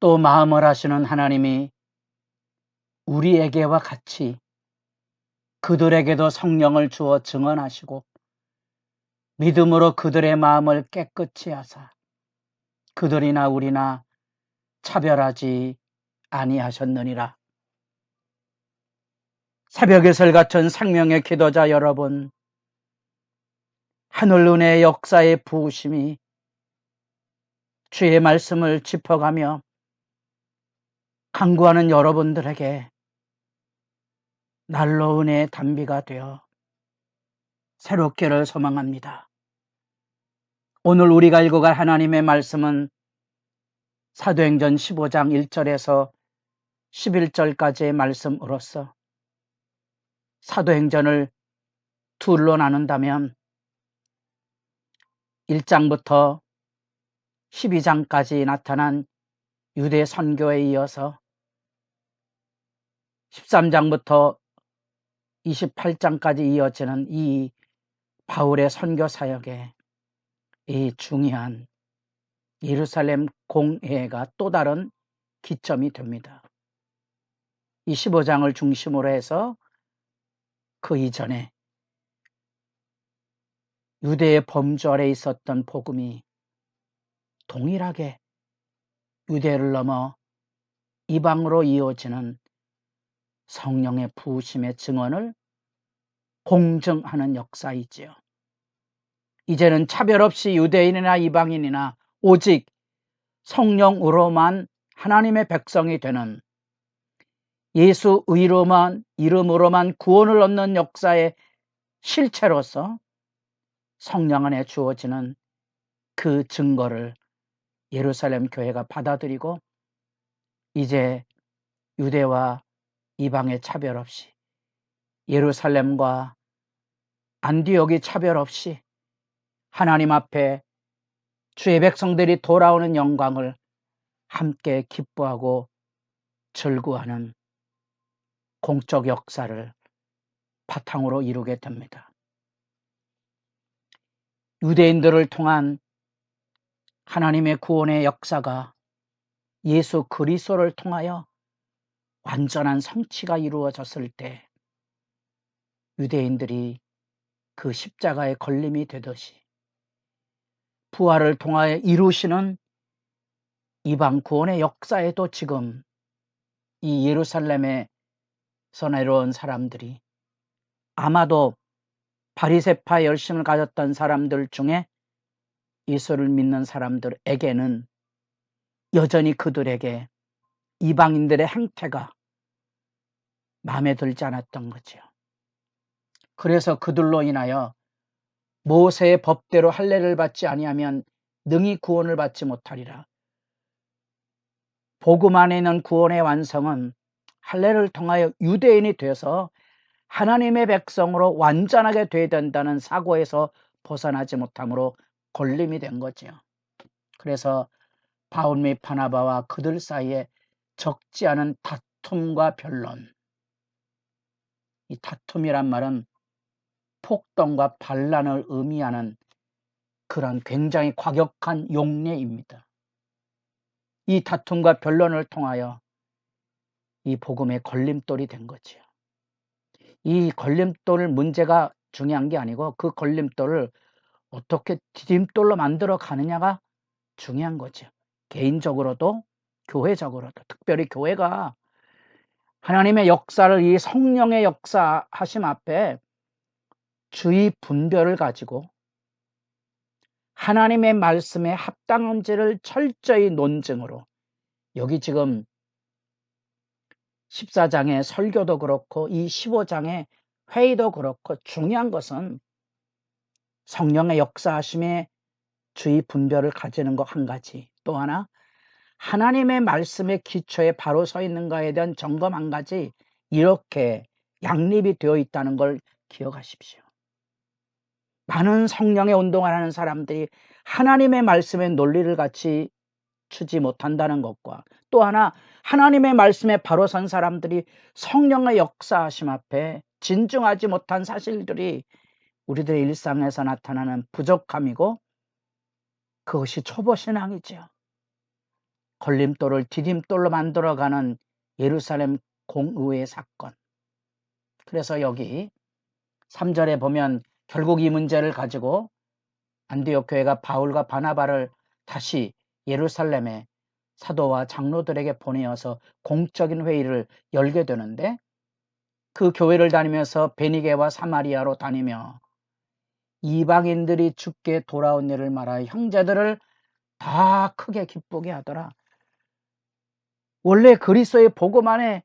또 마음을 하시는 하나님이 우리에게와 같이 그들에게도 성령을 주어 증언하시고 믿음으로 그들의 마음을 깨끗이 하사 그들이나 우리나 차별하지 아니하셨느니라. 새벽의 같은 생명의 기도자 여러분, 하늘 은혜의 역사의 부으심이 주의 말씀을 짚어가며 간구하는 여러분들에게 날로 은혜의 단비가 되어 새롭기를 소망합니다. 오늘 우리가 읽어갈 하나님의 말씀은 사도행전 15장 1절에서 11절까지의 말씀으로서 사도행전을 둘로 나눈다면 1장부터 12장까지 나타난 유대 선교에 이어서 13장부터 28장까지 이어지는 이 바울의 선교 사역에 이 중요한 예루살렘 공회가 또 다른 기점이 됩니다. 이 15장을 중심으로 해서 그 이전에 유대의 범주 아래 있었던 복음이 동일하게 유대를 넘어 이방으로 이어지는 성령의 부으심의 증언을 공증하는 역사이지요. 이제는 차별 없이 유대인이나 이방인이나 오직 성령으로만 하나님의 백성이 되는 예수 이름으로만 구원을 얻는 역사의 실체로서 성령 안에 주어지는 그 증거를 예루살렘 교회가 받아들이고 이제 유대와 이방의 차별 없이 예루살렘과 안디옥이 차별 없이 하나님 앞에 주의 백성들이 돌아오는 영광을 함께 기뻐하고 즐거워하는 공적 역사를 바탕으로 이루게 됩니다. 유대인들을 통한 하나님의 구원의 역사가 예수 그리스도를 통하여 완전한 성취가 이루어졌을 때 유대인들이 그 십자가의 걸림이 되듯이 부활을 통하여 이루시는 이방 구원의 역사에도 지금 이 예루살렘에서 내려온 사람들이 아마도 바리새파 열심을 가졌던 사람들 중에 예수를 믿는 사람들에게는 여전히 그들에게 이방인들의 행태가 마음에 들지 않았던 거죠. 그래서 그들로 인하여 모세의 법대로 할례를 받지 아니하면 능히 구원을 받지 못하리라. 복음 안에 있는 구원의 완성은 할례를 통하여 유대인이 되어서 하나님의 백성으로 완전하게 되어야 된다는 사고에서 벗어나지 못함으로 걸림이 된 거죠. 그래서 바울 및 바나바와 그들 사이에 적지 않은 다툼과 변론, 이 다툼이란 말은 폭동과 반란을 의미하는 그런 굉장히 과격한 용례입니다. 이 다툼과 변론을 통하여 이 복음의 걸림돌이 된 거죠. 이 걸림돌 문제가 중요한 게 아니고 그 걸림돌을 어떻게 디딤돌로 만들어 가느냐가 중요한 거죠. 개인적으로도 교회적으로도, 특별히 교회가 하나님의 역사를 이 성령의 역사하심 앞에 주의 분별을 가지고 하나님의 말씀에 합당한지를 철저히 논증으로, 여기 지금 14장의 설교도 그렇고 이 15장의 회의도 그렇고 중요한 것은 성령의 역사하심에 주의 분별을 가지는 것 한 가지, 또 하나 하나님의 말씀의 기초에 바로 서 있는가에 대한 점검 한 가지, 이렇게 양립이 되어 있다는 걸 기억하십시오. 많은 성령의 운동을 하는 사람들이 하나님의 말씀의 논리를 같이 추지 못한다는 것과, 또 하나 하나님의 말씀에 바로 선 사람들이 성령의 역사하심 앞에 진중하지 못한 사실들이 우리들의 일상에서 나타나는 부족함이고 그것이 초보신앙이죠. 걸림돌을 디딤돌로 만들어가는 예루살렘 공의회 사건. 그래서 여기 3절에 보면 결국 이 문제를 가지고 안디옥 교회가 바울과 바나바를 다시 예루살렘에 사도와 장로들에게 보내어서 공적인 회의를 열게 되는데, 그 교회를 다니면서 베니게와 사마리아로 다니며 이방인들이 죽게 돌아온 일을 말하여 형제들을 다 크게 기쁘게 하더라. 원래 그리스도의 복음 안에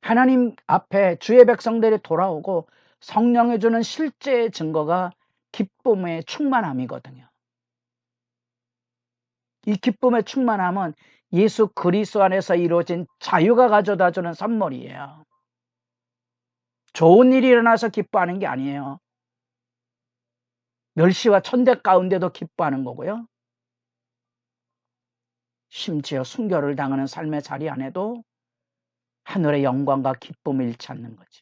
하나님 앞에 주의 백성들이 돌아오고 성령이 주는 실제의 증거가 기쁨의 충만함이거든요. 이 기쁨의 충만함은 예수 그리스도 안에서 이루어진 자유가 가져다주는 선물이에요. 좋은 일이 일어나서 기뻐하는 게 아니에요. 멸시와 천대 가운데도 기뻐하는 거고요. 심지어 순교를 당하는 삶의 자리 안에도 하늘의 영광과 기쁨을 잃지 않는 거지.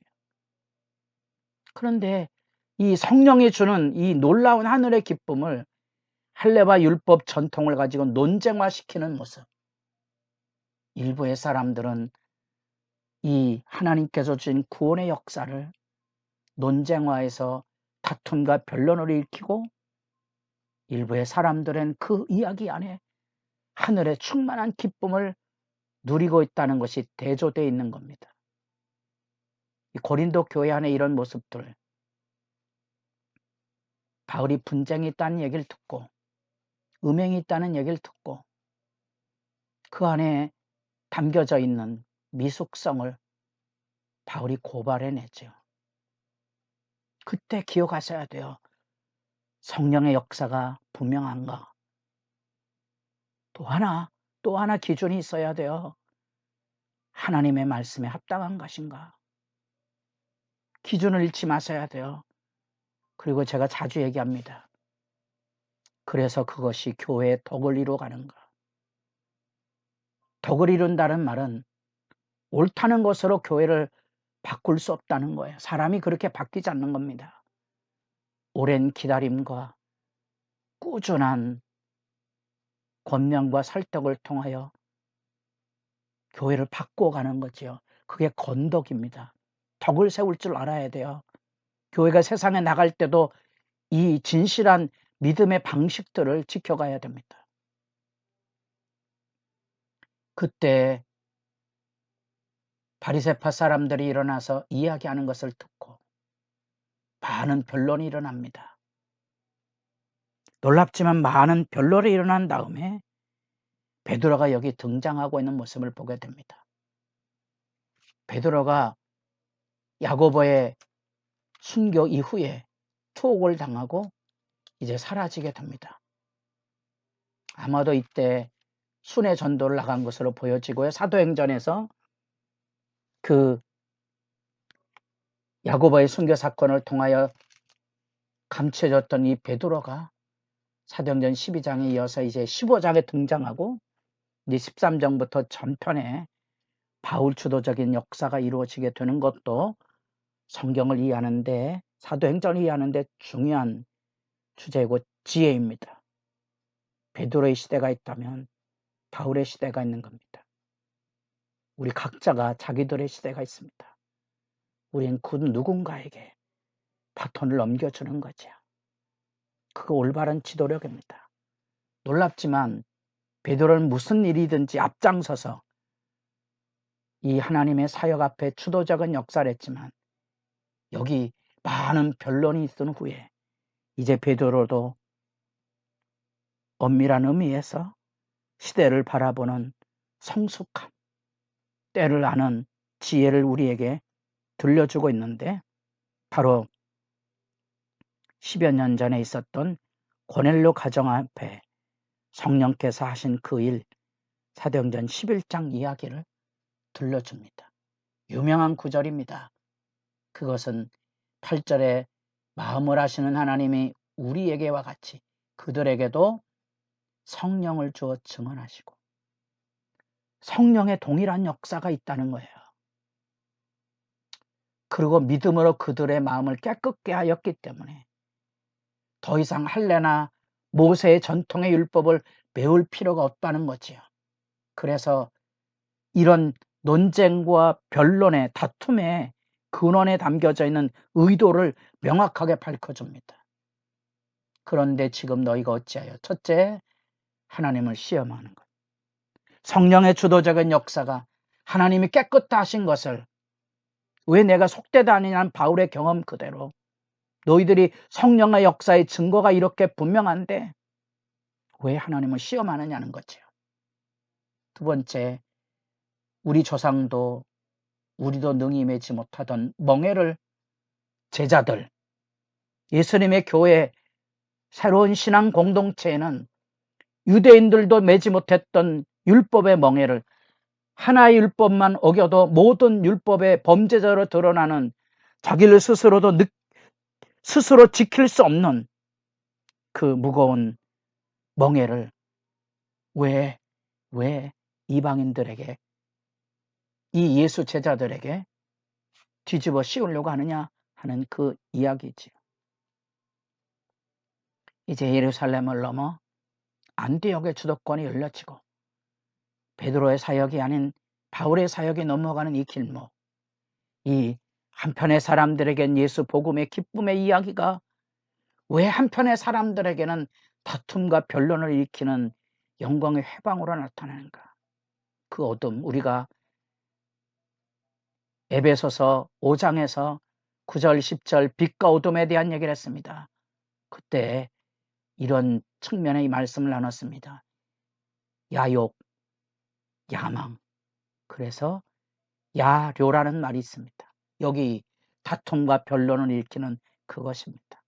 그런데 이 성령이 주는 이 놀라운 하늘의 기쁨을 할례와 율법 전통을 가지고 논쟁화시키는 모습. 일부의 사람들은 이 하나님께서 주신 구원의 역사를 논쟁화해서 다툼과 변론을 일으키고, 일부의 사람들은 그 이야기 안에 하늘의 충만한 기쁨을 누리고 있다는 것이 대조되어 있는 겁니다. 이 고린도 교회 안에 이런 모습들, 바울이 분쟁이 있다는 얘기를 듣고 음행이 있다는 얘기를 듣고 그 안에 담겨져 있는 미숙성을 바울이 고발해내죠. 그때 기억하셔야 돼요. 성령의 역사가 분명한가? 또 하나 기준이 있어야 돼요. 하나님의 말씀에 합당한 것인가? 기준을 잃지 마셔야 돼요. 그리고 제가 자주 얘기합니다. 그래서 그것이 교회의 덕을 이루어가는가? 덕을 이룬다는 말은 옳다는 것으로 교회를 바꿀 수 없다는 거예요. 사람이 그렇게 바뀌지 않는 겁니다. 오랜 기다림과 꾸준한 권면과 설득을 통하여 교회를 바꿔가는 거지요. 그게 건덕입니다. 덕을 세울 줄 알아야 돼요. 교회가 세상에 나갈 때도 이 진실한 믿음의 방식들을 지켜가야 됩니다. 그때 바리새파 사람들이 일어나서 이야기하는 것을 듣고 많은 변론이 일어납니다. 놀랍지만 많은 변론이 일어난 다음에 베드로가 여기 등장하고 있는 모습을 보게 됩니다. 베드로가 야고보의 순교 이후에 투옥을 당하고 이제 사라지게 됩니다. 아마도 이때 순회 전도를 나간 것으로 보여지고요. 사도행전에서 그 야고보의 순교 사건을 통하여 감춰졌던 이 베드로가 사도행전 12장에 이어서 이제 15장에 등장하고 이제 13장부터 전편에 바울 주도적인 역사가 이루어지게 되는 것도 성경을 이해하는데, 사도행전을 이해하는데 중요한 주제이고 지혜입니다. 베드로의 시대가 있다면 바울의 시대가 있는 겁니다. 우리 각자가 자기들의 시대가 있습니다. 우린 그 누군가에게 바톤을 넘겨주는 거죠. 그거 올바른 지도력입니다. 놀랍지만 베드로는 무슨 일이든지 앞장서서 이 하나님의 사역 앞에 주도적인 역사를 했지만, 여기 많은 변론이 있은 후에 이제 베드로도 엄밀한 의미에서 시대를 바라보는 성숙함, 때를 아는 지혜를 우리에게 들려주고 있는데, 바로 10여 년 전에 있었던 고넬료 가정 앞에 성령께서 하신 그 일, 사도행전 11장 이야기를 들려줍니다. 유명한 구절입니다. 그것은 8절에 마음을 하시는 하나님이 우리에게와 같이 그들에게도 성령을 주어 증언하시고, 성령의 동일한 역사가 있다는 거예요. 그리고 믿음으로 그들의 마음을 깨끗게 하였기 때문에 더 이상 할례나 모세의 전통의 율법을 배울 필요가 없다는 거지요. 그래서 이런 논쟁과 변론의 다툼의 근원에 담겨져 있는 의도를 명확하게 밝혀줍니다. 그런데 지금 너희가 어찌하여? 첫째, 하나님을 시험하는 것. 성령의 주도적인 역사가 하나님이 깨끗다 하신 것을 왜 내가 속되다 아니냐는 바울의 경험 그대로 너희들이 성령의 역사의 증거가 이렇게 분명한데 왜 하나님을 시험하느냐는 거죠. 두 번째, 우리 조상도 우리도 능히 매지 못하던 멍에를 제자들, 예수님의 교회 새로운 신앙 공동체에는 유대인들도 매지 못했던 율법의 멍에를 하나의 율법만 어겨도 모든 율법의 범죄자로 드러나는 자기를 스스로 지킬 수 없는 그 무거운 멍에를 왜 이방인들에게, 이 예수 제자들에게 뒤집어 씌우려고 하느냐 하는 그 이야기지요. 이제 예루살렘을 넘어 안디옥의 주도권이 열려지고 베드로의 사역이 아닌 바울의 사역이 넘어가는 이 길목, 이 한편의 사람들에겐 예수 복음의 기쁨의 이야기가 왜 한편의 사람들에게는 다툼과 변론을 일으키는 영광의 회방으로 나타나는가? 그 어둠, 우리가 에베소서 5장에서 9절 10절 빛과 어둠에 대한 얘기를 했습니다. 그때 이런 측면의 말씀을 나눴습니다. 야욕, 야망, 그래서 야료라는 말이 있습니다. 여기 다툼과 변론을 일으키는 그것입니다.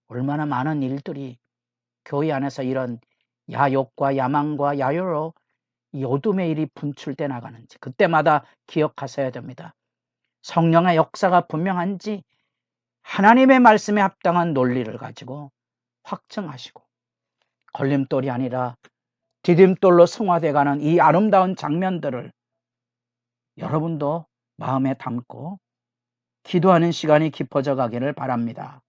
얼마나 많은 일들이 교회 안에서 이런 야욕과 야망과 야요로 이 어둠의 일이 분출돼 나가는지 그때마다 기억하셔야 됩니다. 성령의 역사가 분명한지 하나님의 말씀에 합당한 논리를 가지고 확증하시고 걸림돌이 아니라 디딤돌로 승화돼가는 이 아름다운 장면들을 여러분도 마음에 담고 기도하는 시간이 깊어져 가기를 바랍니다.